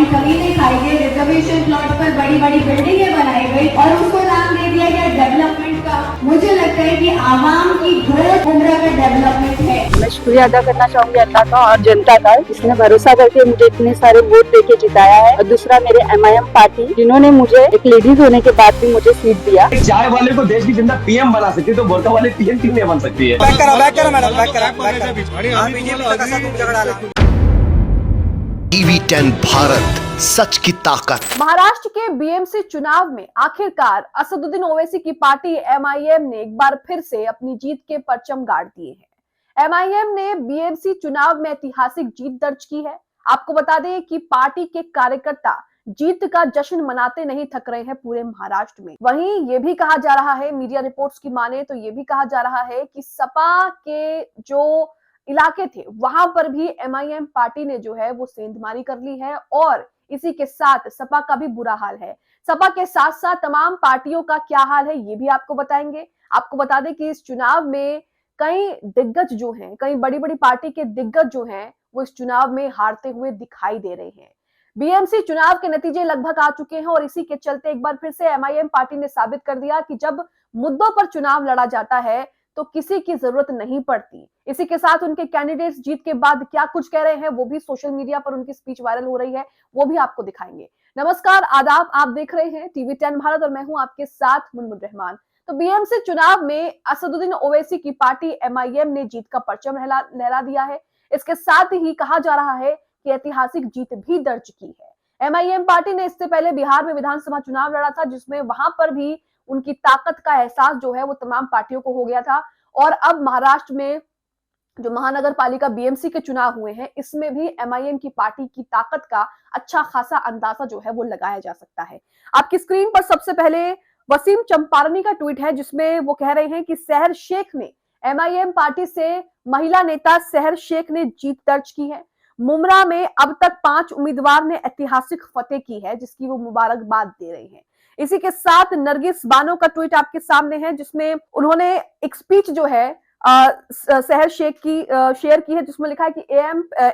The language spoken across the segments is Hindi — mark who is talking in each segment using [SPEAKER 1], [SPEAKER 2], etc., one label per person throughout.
[SPEAKER 1] जमीनें खाई गई, रिजर्वेशन प्लॉट पर बड़ी बड़ी बिल्डिंगें बनाई गई और उसको नाम दे दिया गया डेवलपमेंट का। मुझे लगता है कि आवाम की ग्रोथ उम्र का डेवलपमेंट है।
[SPEAKER 2] मैं शुक्रिया अदा करना चाहूंगी अल्लाह का और जनता का, जिसने भरोसा करके मुझे इतने सारे वोट देके जिताया है। और दूसरा मेरे MIM पार्टी, जिन्होंने मुझे एक लेडीज होने के बाद भी मुझे सीट दिया।
[SPEAKER 3] चाय वाले को देश की जनता PM बना सकती है, तो बोरका वाले PM क्यों नहीं बन सकती है?
[SPEAKER 4] TV10 भारत, सच की ताकत।
[SPEAKER 5] महाराष्ट्र के BMC चुनाव में आखिरकार असदुद्दीन ओवैसी की पार्टी MIM ने एक बार फिर से अपनी जीत के परचम गाड़ दिए हैं। MIM ने BMC चुनाव में ऐतिहासिक जीत दर्ज की है। आपको बता दें कि पार्टी के कार्यकर्ता जीत का जश्न मनाते नहीं थक रहे हैं पूरे महाराष्ट्र में। वहीं ये भी कहा जा रहा है, मीडिया रिपोर्ट्स की माने तो ये भी कहा जा रहा है कि सपा के जो इलाके थे वहां पर भी MIM पार्टी ने जो है वो सेंधमारी कर ली है और इसी के साथ सपा का भी बुरा हाल है। सपा के साथ साथ तमाम पार्टियों का क्या हाल है ये भी आपको बताएंगे। आपको बता दें कि इस चुनाव में कई दिग्गज जो हैं, कई बड़ी बड़ी पार्टी के दिग्गज जो हैं वो इस चुनाव में हारते हुए दिखाई दे रहे हैं। BMC चुनाव के नतीजे लगभग आ चुके हैं और इसी के चलते एक बार फिर से MIM पार्टी ने साबित कर दिया कि जब मुद्दों पर चुनाव लड़ा जाता है तो किसी की जरूरत नहीं पड़ती। इसी के साथ उनके कैंडिडेट्स जीत के बाद क्या कुछ कह रहे हैं वो भी सोशल मीडिया पर उनकी स्पीच वायरल हो रही है, वो भी आपको दिखाएंगे। नमस्कार, आदाब, आप देख रहे हैं TV10 भारत और मैं हूं आपके साथ मुनमुन रहमान। तो BMC चुनाव में असदुद्दीन ओवैसी की पार्टी MIM ने जीत का परचम लहरा दिया है। इसके साथ ही कहा जा रहा है कि ऐतिहासिक जीत भी दर्ज की है। MIM पार्टी ने इससे पहले बिहार में विधानसभा चुनाव लड़ा था, जिसमें वहां पर भी उनकी ताकत का एहसास जो है वो तमाम पार्टियों को हो गया था। और अब महाराष्ट्र में जो महानगर पालिका BMC के चुनाव हुए हैं, इसमें भी MIM की पार्टी की ताकत का अच्छा खासा अंदाजा जो है वो लगाया जा सकता है। आपकी स्क्रीन पर सबसे पहले वसीम चंपारनी का ट्वीट है, जिसमें वो कह रहे हैं कि सहर शेख ने MIM पार्टी से महिला नेता सहर शेख ने जीत दर्ज की है। मुमरा में अब तक 5 उम्मीदवार ने ऐतिहासिक फतेह की है, जिसकी वो मुबारकबाद दे रहे हैं। इसी के साथ नरगिस बानो का ट्वीट आपके सामने है, जिसमें उन्होंने एक स्पीच जो है सहर शेख की शेयर की है, जिसमें लिखा है कि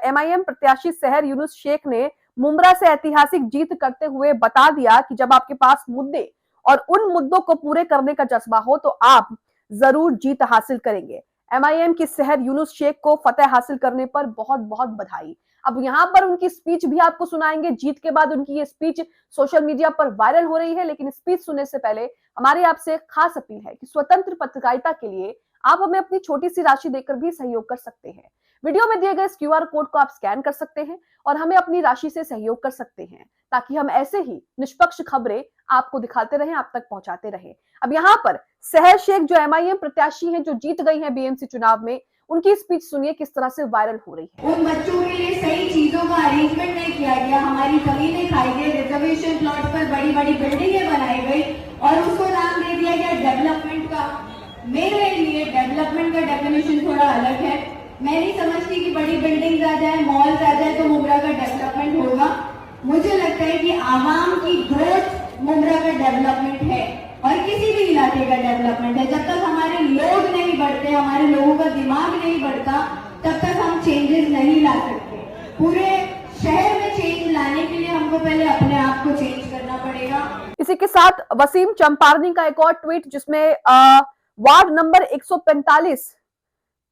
[SPEAKER 5] MIM प्रत्याशी सहर यूनुस शेख ने मुमरा से ऐतिहासिक जीत करते हुए बता दिया कि जब आपके पास मुद्दे और उन मुद्दों को पूरे करने का जज्बा हो तो आप जरूर जीत हासिल करेंगे। MIM की सहर यूनुस शेख को फतेह हासिल करने पर बहुत बहुत बधाई। अब यहाँ पर उनकी स्पीच भी आपको सुनाएंगे। जीत के बाद उनकी ये स्पीच सोशल मीडिया पर वायरल हो रही है, लेकिन स्पीच सुनने से पहले हमारी आपसे खास अपील है कि स्वतंत्र पत्रकारिता के लिए आप हमें अपनी छोटी सी राशि देकर भी सहयोग कर सकते हैं। वीडियो में दिए गए इस QR कोड को आप स्कैन कर सकते हैं और हमें अपनी राशि से सहयोग कर सकते हैं, ताकि हम ऐसे ही निष्पक्ष खबरें आपको दिखाते रहें, आप तक पहुंचाते रहें। अब यहाँ पर सहर शेख जो MIM प्रत्याशी हैं, जो जीत गई हैं BMC चुनाव में, उनकी स्पीच सुनिए किस तरह से वायरल हो रही है।
[SPEAKER 1] उन बच्चों के लिए सही चीजों का अरेंजमेंट नहीं किया गया, हमारी जमीनें खाई गई, रिजर्वेशन प्लॉट पर बड़ी बड़ी बिल्डिंगें बनाई गई और उसको नाम दे दिया गया डेवलपमेंट का। मेरे लिए डेवलपमेंट का डेफिनेशन थोड़ा अलग है। मैं नहीं समझती कि बड़ी बिल्डिंग्स आ जाए, मॉल्स आ जाए तो मुमरा का डेवलपमेंट होगा। मुझे लगता है कि आवाम की ग्रोथ मुमरा का डेवलपमेंट है और किसी भी इलाके का डेवलपमेंट है। जब तक हमारे लोग नहीं बढ़ते, हमारे लोगों का दिमाग नहीं बढ़ता, तब तक हम चेंजेस नहीं ला सकते। पूरे शहर में चेंज लाने के लिए हमको पहले अपने आप को चेंज करना पड़ेगा।
[SPEAKER 5] इसी के साथ वसीम चंपारनी का एक और ट्वीट, जिसमें वार्ड नंबर 145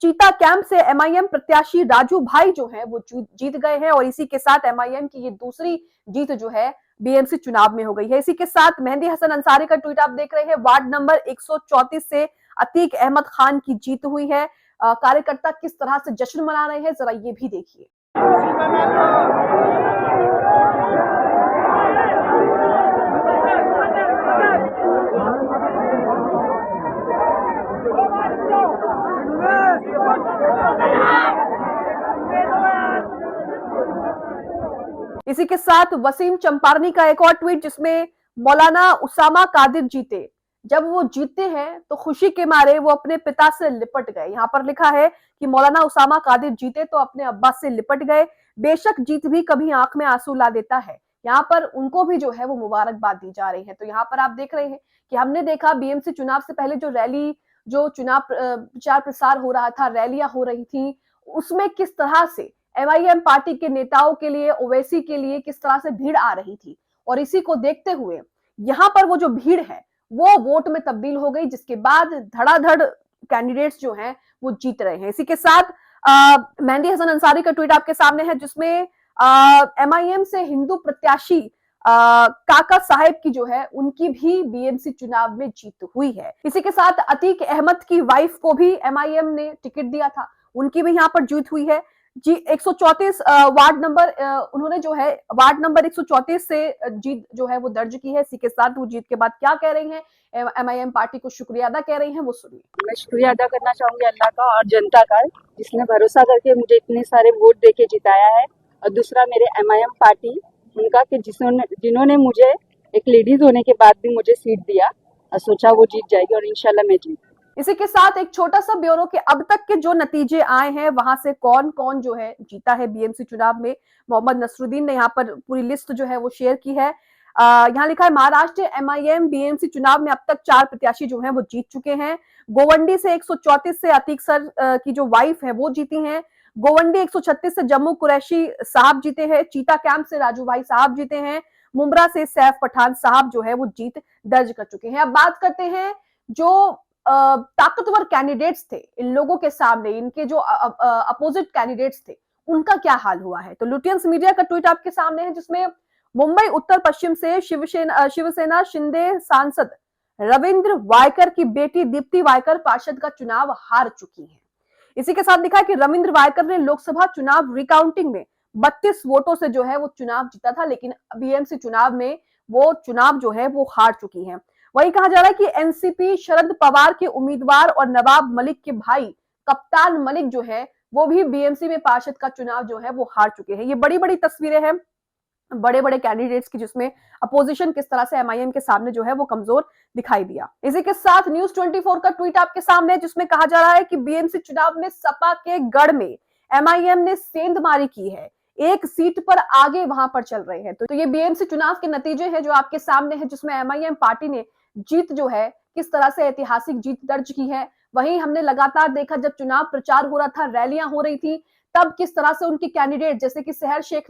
[SPEAKER 5] चीता कैंप से MIM प्रत्याशी राजू भाई जो है वो जीत गए हैं और इसी के साथ MIM की ये दूसरी जीत जो है BMC चुनाव में हो गई है। इसी के साथ मेहंदी हसन अंसारी का ट्वीट आप देख रहे हैं। वार्ड नंबर 134 से अतीक अहमद खान की जीत हुई है। कार्यकर्ता किस तरह से जश्न मना रहे हैं, जरा ये भी देखिए। इसी के साथ वसीम चंपारनी का एक और ट्वीट, जिसमें मौलाना उसामा कादिर जीते। जब वो जीतते हैं तो खुशी के मारे वो अपने पिता से लिपट गए। यहाँ पर लिखा है कि मौलाना उसामा कादिर जीते तो अपने अब्बा से लिपट गए। बेशक जीत भी कभी आंख में आंसू ला देता है। यहाँ पर उनको भी जो है वो मुबारकबाद दी जा रही है। तो यहाँ पर आप देख रहे हैं कि हमने देखा BMC चुनाव से पहले जो रैली, जो चुनाव प्रचार प्रसार हो रहा था, रैलियां हो रही थी, उसमें किस तरह से एमआईएम पार्टी के नेताओं के लिए, ओवैसी के लिए किस तरह से भीड़ आ रही थी, और इसी को देखते हुए यहाँ पर वो जो भीड़ है वो वोट में तब्दील हो गई, जिसके बाद धड़ाधड़ कैंडिडेट्स जो हैं वो जीत रहे हैं। इसी के साथ मेहंदी हसन अंसारी का ट्वीट आपके सामने है, जिसमें एमआईएम से हिंदू प्रत्याशी काका साहेब की जो है उनकी भी बीएमसी चुनाव में जीत हुई है। इसी के साथ अतीक अहमद की वाइफ को भी एमआईएम ने टिकट दिया था, उनकी भी यहाँ पर जीत हुई है जी। 134 वार्ड नंबर उन्होंने जो है वार्ड नंबर 134 से जीत जो है वो दर्ज की है। इसी के साथ वो जीत के बाद क्या कह रही हैं, एमआईएम पार्टी को शुक्रिया अदा कह रही हैं, वो सुनिए।
[SPEAKER 2] मैं शुक्रिया अदा करना चाहूंगी अल्लाह का और जनता का, जिसने भरोसा करके मुझे इतने सारे वोट देके जिताया है। और दूसरा मेरे एमआईएम पार्टी उनका कि जिन्होंने मुझे एक लेडीज होने के बाद भी मुझे सीट दिया और सोचा वो जीत जाएगी, और इंशाल्लाह मैं जीत।
[SPEAKER 5] इसी के साथ एक छोटा सा ब्यूरो के अब तक के जो नतीजे आए हैं, वहां से कौन कौन जो है जीता है बीएमसी चुनाव में। मोहम्मद नसरुद्दीन ने यहाँ पर पूरी लिस्ट जो है वो शेयर की है। यहाँ लिखा है महाराष्ट्र एमआईएम बीएमसी चुनाव में अब तक 4 प्रत्याशी जो हैं वो जीत चुके हैं। गोवंडी से 134 से अतीक सर की जो वाइफ है वो जीती हैं। गोवंडी 136 से जम्मू कुरैशी साहब जीते हैं। चीता कैंप से राजू भाई साहब जीते हैं। मुंब्रा से सैफ पठान साहब जो है वो जीत दर्ज कर चुके हैं। अब बात करते हैं जो ताकतवर कैंडिडेट्स थे इन लोगों के सामने, इनके जो अपोजिट कैंडिडेट्स थे उनका क्या हाल हुआ है। तो लुटियंस मीडिया का ट्वीट आपके सामने है, जिसमें मुंबई उत्तर पश्चिम से शिवसेना शिंदे सांसद रविंद्र वायकर की बेटी दीप्ति वायकर पार्षद का चुनाव हार चुकी है। इसी के साथ लिखा है कि रविंद्र वायकर ने लोकसभा चुनाव रिकाउंटिंग में 32 वोटों से जो है वो चुनाव जीता था, लेकिन बीएमसी चुनाव में वो चुनाव जो है वो हार चुकी है। वही कहा जा रहा है कि एनसीपी शरद पवार के उम्मीदवार और नवाब मलिक के भाई कप्तान मलिक जो है वो भी बीएमसी में पार्षद का चुनाव जो है वो हार चुके हैं। ये बड़ी बड़ी तस्वीरें हैं बड़े बड़े कैंडिडेट्स की, जिसमें अपोजिशन किस तरह से एमआईएम के सामने जो है वो कमजोर दिखाई दिया। इसी के साथ न्यूज 24 का ट्वीट आपके सामने है, जिसमें कहा जा रहा है कि बीएमसी चुनाव में सपा के गढ़ में एमआईएम ने सेंधमारी की है, एक सीट पर आगे वहां पर चल रहे हैं। तो ये बीएमसी चुनाव के नतीजे हैं जो आपके सामने है, जिसमें एमआईएम पार्टी ने जीत जो है किस तरह से ऐतिहासिक जीत दर्ज की है। वहीं हमने लगातार देखा जब चुनाव प्रचार हो रहा था, रैलियां हो रही थी, तब किस तरह से उनके कैंडिडेट जैसे कि सहर शेख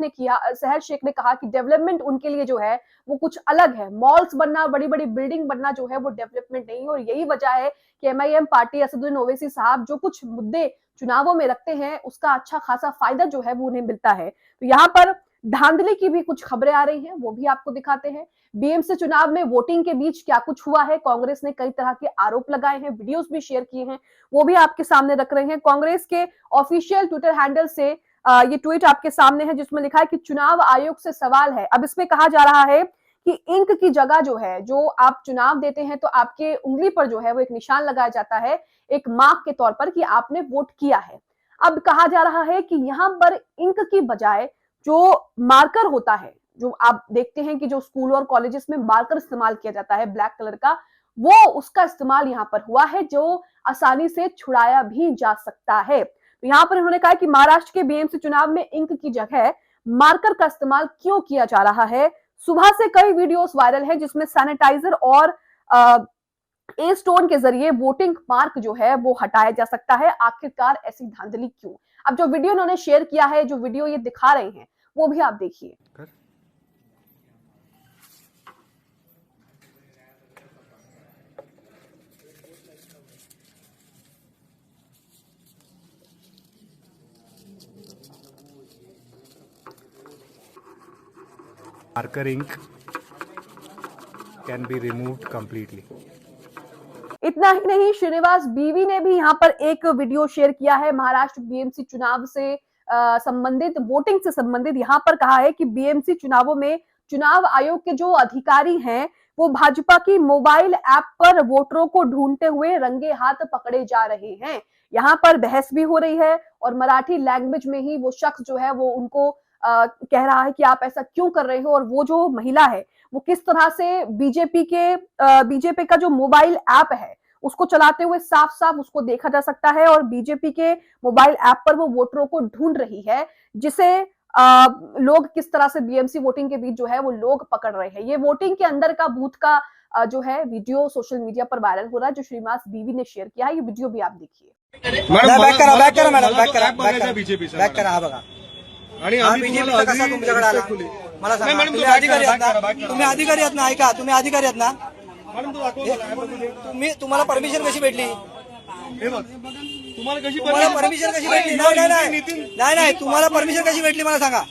[SPEAKER 5] ने कहा कि डेवलपमेंट उनके लिए जो है वो कुछ अलग है। मॉल्स बनना, बड़ी बड़ी बिल्डिंग बनना जो है वो डेवलपमेंट नहीं है, और यही वजह है कि एमआईएम पार्टी असदुद्दीन ओवैसी साहब जो कुछ मुद्दे चुनावों में रखते हैं उसका अच्छा खासा फायदा जो है वो उन्हें मिलता है। तो यहाँ पर धांधली की भी कुछ खबरें आ रही हैं, वो भी आपको दिखाते हैं। बीएमसी चुनाव में वोटिंग के बीच क्या कुछ हुआ है, कांग्रेस ने कई तरह के आरोप लगाए हैं, वीडियोस भी शेयर किए हैं, वो भी आपके सामने रख रहे हैं। कांग्रेस के ऑफिशियल ट्विटर हैंडल से ये ट्वीट आपके सामने है, जिसमें लिखा है कि चुनाव आयोग से सवाल है। अब इसमें कहा जा रहा है कि इंक की जगह जो है, जो आप चुनाव देते हैं तो आपके उंगली पर जो है वो एक निशान लगाया जाता है एक मार्क के तौर पर कि आपने वोट किया है। अब कहा जा रहा है कि यहाँ पर इंक की बजाय जो मार्कर होता है, जो आप देखते हैं कि जो स्कूल और कॉलेजेस में मार्कर इस्तेमाल किया जाता है ब्लैक कलर का, वो उसका इस्तेमाल यहाँ पर हुआ है, जो आसानी से छुड़ाया भी जा सकता है। तो यहाँ पर उन्होंने कहा कि महाराष्ट्र के बीएमसी चुनाव में इंक की जगह मार्कर का इस्तेमाल क्यों किया जा रहा है। सुबह से कई वीडियोस वायरल है जिसमें सैनिटाइजर और ए स्टोन के जरिए वोटिंग मार्क जो है वो हटाया जा सकता है। आखिरकार ऐसी धांधली क्यों? अब जो वीडियो उन्होंने शेयर किया है, जो वीडियो ये दिखा रहे हैं, वो भी आप देखिए।
[SPEAKER 6] Marker ink can be removed completely.
[SPEAKER 5] इतना ही नहीं, श्रीनिवास बीवी ने भी यहाँ पर एक वीडियो शेयर किया है महाराष्ट्र बीएमसी चुनाव से संबंधित, वोटिंग से संबंधित। यहाँ पर कहा है कि बीएमसी चुनावों में चुनाव आयोग के जो अधिकारी हैं वो भाजपा की मोबाइल ऐप पर वोटरों को ढूंढते हुए रंगे हाथ पकड़े जा रहे हैं। यहाँ पर बहस भी हो रही है और मराठी लैंग्वेज में ही वो शख्स जो है वो उनको कह रहा है कि आप ऐसा क्यों कर रहे हो, और वो जो महिला है वो किस तरह से बीजेपी का जो मोबाइल ऐप है उसको चलाते हुए साफ साफ उसको देखा जा सकता है, और बीजेपी के मोबाइल ऐप पर वो वोटरों को ढूंढ रही है, जिसे लोग किस तरह से बीएमसी वोटिंग के बीच जो है वो लोग पकड़ रहे हैं। ये वोटिंग के अंदर का बूथ का जो है वीडियो सोशल मीडिया पर वायरल हो रहा है, जो श्रीनिवास बीवी ने शेयर किया है। ये वीडियो भी आप देखिए।
[SPEAKER 7] बैक करा मैडम, बैक करा बघा आणि
[SPEAKER 8] हा
[SPEAKER 7] आम्ही
[SPEAKER 8] बीजेपीचा
[SPEAKER 7] तुम्हाला
[SPEAKER 8] कसा
[SPEAKER 7] आधी
[SPEAKER 8] तुमच्याकडे आला
[SPEAKER 7] respectfully.
[SPEAKER 8] मला
[SPEAKER 7] नाही,
[SPEAKER 8] सांगा.
[SPEAKER 7] मॅडम,
[SPEAKER 8] तुम्ही
[SPEAKER 7] तो
[SPEAKER 8] अधिकारी आहात
[SPEAKER 7] back
[SPEAKER 8] ना?
[SPEAKER 7] करा.
[SPEAKER 8] तुम्ही अधिकारी आहात ना? ऐका, तुम्ही अधिकारी आहात ना?
[SPEAKER 7] मॅडम तो दाखवा मला. हे बघ,
[SPEAKER 8] तुम्हाला परमिशन कशी भेटली?
[SPEAKER 7] हे बघ. तुम्हाला कशी
[SPEAKER 8] तुम्हाला परमिशन कशी भेटली? नाही नाही, तुम्हाला परमिशन कशी भेटली मला सांगा.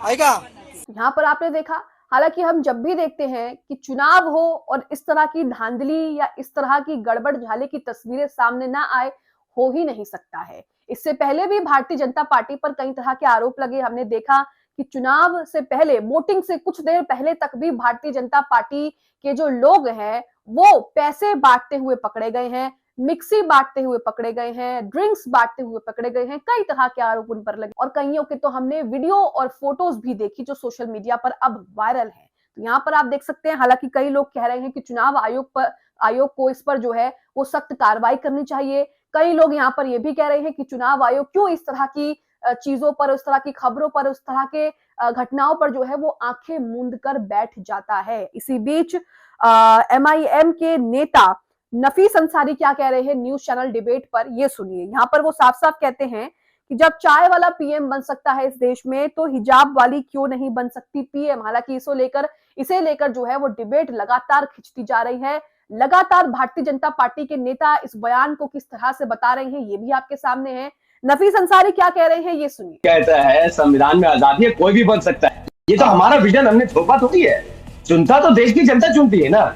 [SPEAKER 8] ऐका,
[SPEAKER 5] यहाँ पर आपने देखा, हालांकि हम जब भी देखते हैं कि चुनाव हो और इस तरह की धांधली या इस तरह की गड़बड़ झाले की तस्वीरें सामने ना आए, हो ही नहीं सकता है। इससे पहले भी भारतीय जनता पार्टी पर कई तरह के आरोप लगे। हमने देखा कि चुनाव से पहले, वोटिंग से कुछ देर पहले तक भी भारतीय जनता पार्टी के जो लोग हैं वो पैसे बांटते हुए पकड़े गए हैं, मिक्सी बांटते हुए पकड़े गए हैं, ड्रिंक्स बांटते हुए पकड़े गए हैं। कई तरह के आरोप उन पर लगे और कईयों के तो हमने वीडियो और फोटोज भी देखी जो सोशल मीडिया पर अब वायरल है। तो यहाँ पर आप देख सकते हैं, हालांकि कई लोग कह रहे हैं कि चुनाव आयोग को इस पर जो है वो सख्त कार्रवाई करनी चाहिए। कई लोग यहाँ पर यह भी कह रहे हैं कि चुनाव आयोग क्यों इस तरह की चीजों पर, उस तरह की खबरों पर, उस तरह के घटनाओं पर जो है वो आंखें मूंद कर बैठ जाता है। इसी बीच MIM के नेता नफीस अंसारी क्या कह रहे हैं न्यूज चैनल डिबेट पर, ये सुनिए। यहाँ पर वो साफ साफ कहते हैं कि जब चाय वाला पीएम बन सकता है इस देश में, तो हिजाब वाली क्यों नहीं बन सकती पीएम। हालांकि इसे लेकर जो है वो डिबेट लगातार खिंचती जा रही है। लगातार भारतीय जनता पार्टी के नेता इस बयान को किस तरह से बता रहे हैं ये भी आपके सामने है। नफीस अंसारी क्या कह रहे हैं ये सुनिए।
[SPEAKER 3] कहता है संविधान में आजादी है, कोई भी बन सकता है। ये तो हमारा विजन हमने थोपा थोड़ी है। चुनता तो देश की जनता चुनती है ना।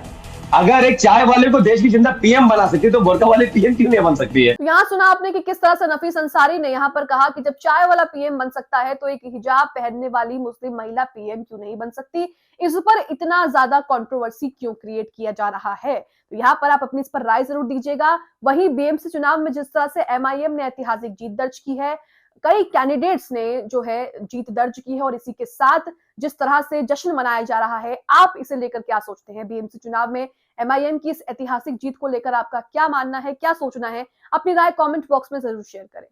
[SPEAKER 3] अगर एक चाय वाले को देश की जनता पीएम बना सकती है तो बुर्का वाले पीएम क्यों नहीं बन सकती है।
[SPEAKER 5] यहाँ सुना आपने कि किस तरह से नफीस अंसारी ने यहाँ पर कहा कि जब चाय वाला पीएम बन सकता है तो एक हिजाब पहनने वाली मुस्लिम महिला पीएम क्यों नहीं बन सकती। इस पर इतना ज्यादा कंट्रोवर्सी क्यों क्रिएट किया जा रहा है, तो यहाँ पर आप अपनी इस पर राय जरूर दीजिएगा। वहीं BMC चुनाव में जिस तरह से MIM ने ऐतिहासिक जीत दर्ज की है, कई कैंडिडेट्स ने जो है जीत दर्ज की है और इसी के साथ जिस तरह से जश्न मनाया जा रहा है, आप इसे लेकर क्या सोचते हैं। BMC चुनाव में MIM की इस ऐतिहासिक जीत को लेकर आपका क्या मानना है, क्या सोचना है, अपनी राय कमेंट बॉक्स में जरूर शेयर करें।